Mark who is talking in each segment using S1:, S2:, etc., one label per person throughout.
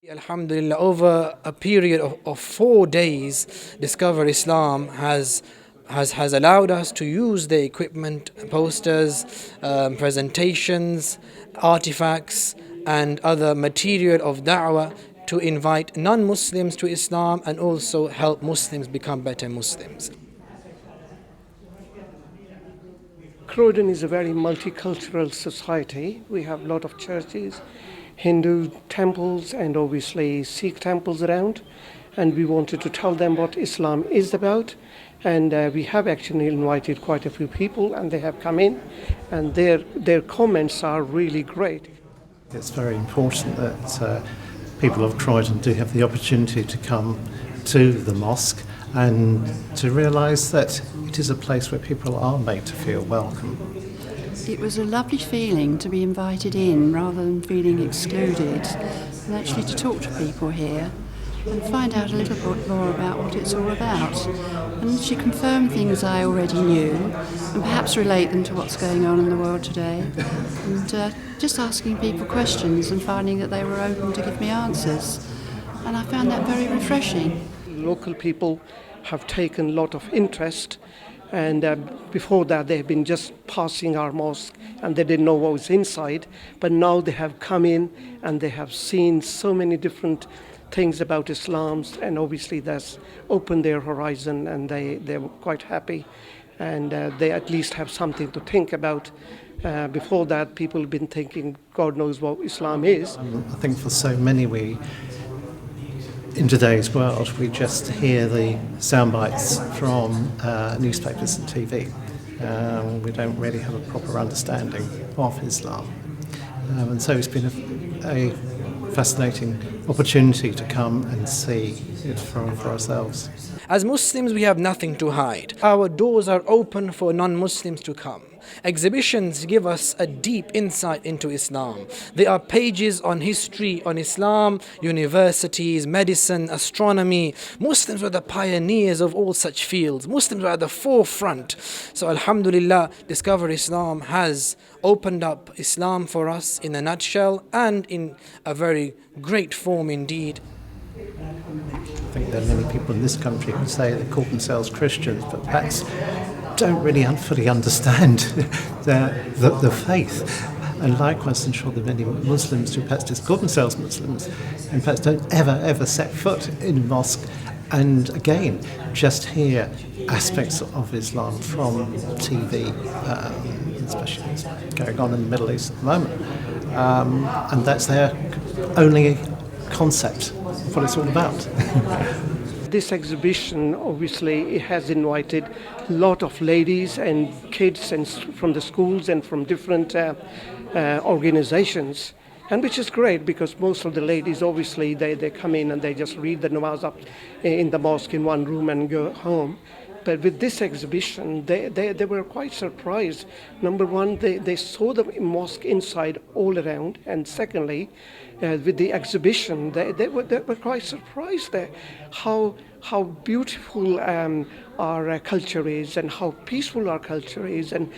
S1: Alhamdulillah, over a period of 4 days, Discover Islam has allowed us to use the equipment, posters, presentations, artifacts, and other material of da'wah to invite non-Muslims to Islam and also help Muslims become better Muslims.
S2: Croydon is a very multicultural society. We have a lot of churches, Hindu temples, and obviously Sikh temples around. And we wanted to tell them what Islam is about. And we have actually invited quite a few people, and they have come in, and their comments are really great.
S3: It's very important that people of Croydon do have the opportunity to come to the mosque and to realise that it is a place where people are made to feel welcome.
S4: It was a lovely feeling to be invited in rather than feeling excluded, and actually to talk to people here and find out a little bit more about what it's all about. And she confirmed things I already knew and perhaps relate them to what's going on in the world today. And just asking people questions and finding that they were open to give me answers. And I found that very refreshing.
S2: Local people have taken a lot of interest, and before that they have been just passing our mosque and they didn't know what was inside, but now they have come in and they have seen so many different things about Islam, and obviously that's opened their horizon, and they're quite happy, and they at least have something to think about. Before that, people have been thinking, God knows what Islam is.
S3: I think for so many in today's world, we just hear the sound bites from newspapers and TV. We don't really have a proper understanding of Islam. And so it's been a fascinating opportunity to come and see it for ourselves.
S1: As Muslims, we have nothing to hide. Our doors are open for non-Muslims to come. Exhibitions give us a deep insight into Islam. There are pages on history, on Islam, universities, medicine, astronomy. Muslims were the pioneers of all such fields. Muslims were at the forefront. So Alhamdulillah, Discover Islam has opened up Islam for us in a nutshell and in a very great form indeed.
S3: I think there are many people in this country who say they call themselves Christians, but perhaps don't really fully understand the faith. And likewise, I'm sure there are many Muslims who perhaps just call themselves Muslims and perhaps don't ever set foot in a mosque, and again, just hear aspects of Islam from TV, especially what's going on in the Middle East at the moment. And that's their only concept of what it's all about.
S2: This exhibition, obviously, it has invited a lot of ladies and kids and from the schools and from different organizations, and which is great because most of the ladies, obviously, they come in and they just read the namaz up in the mosque in one room and go home. But with this exhibition, they were quite surprised. Number one, they saw the mosque inside all around, and secondly, with the exhibition, they were quite surprised at how beautiful our culture is, and how peaceful our culture is, and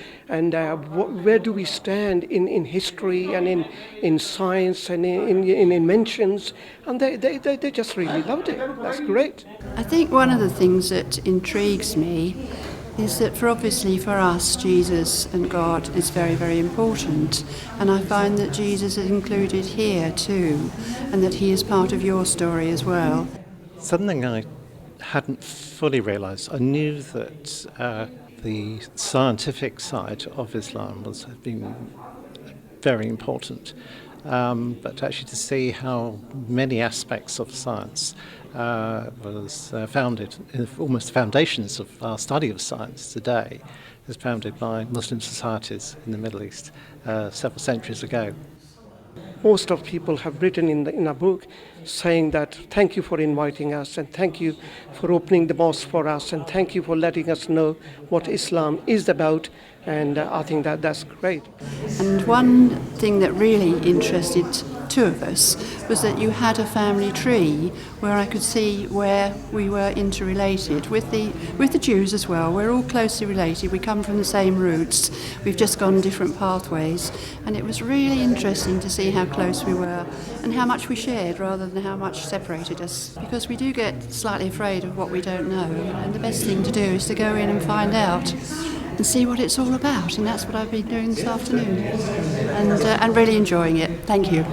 S2: where do we stand in history and in science and in inventions, and they just really loved it. That's great.
S4: I think one of the things that intrigues me is that for us, Jesus and God is very, very important. And I find that Jesus is included here too, and that he is part of your story as well.
S3: Something I hadn't fully realised. I knew that the scientific side of Islam had been very important. But actually to see how many aspects of science was founded, almost the foundations of our study of science today, is founded by Muslim societies in the Middle East several centuries ago.
S2: Most of people have written in a book saying that thank you for inviting us, and thank you for opening the mosque for us, and thank you for letting us know what Islam is about, and I think that's great.
S4: And one thing that really interested two of us, was that you had a family tree where I could see where we were interrelated with the Jews as well. We're all closely related. We come from the same roots. We've just gone different pathways, and it was really interesting to see how close we were and how much we shared rather than how much separated us, because we do get slightly afraid of what we don't know, and the best thing to do is to go in and find out and see what it's all about, and that's what I've been doing this afternoon, and really enjoying it. Thank you.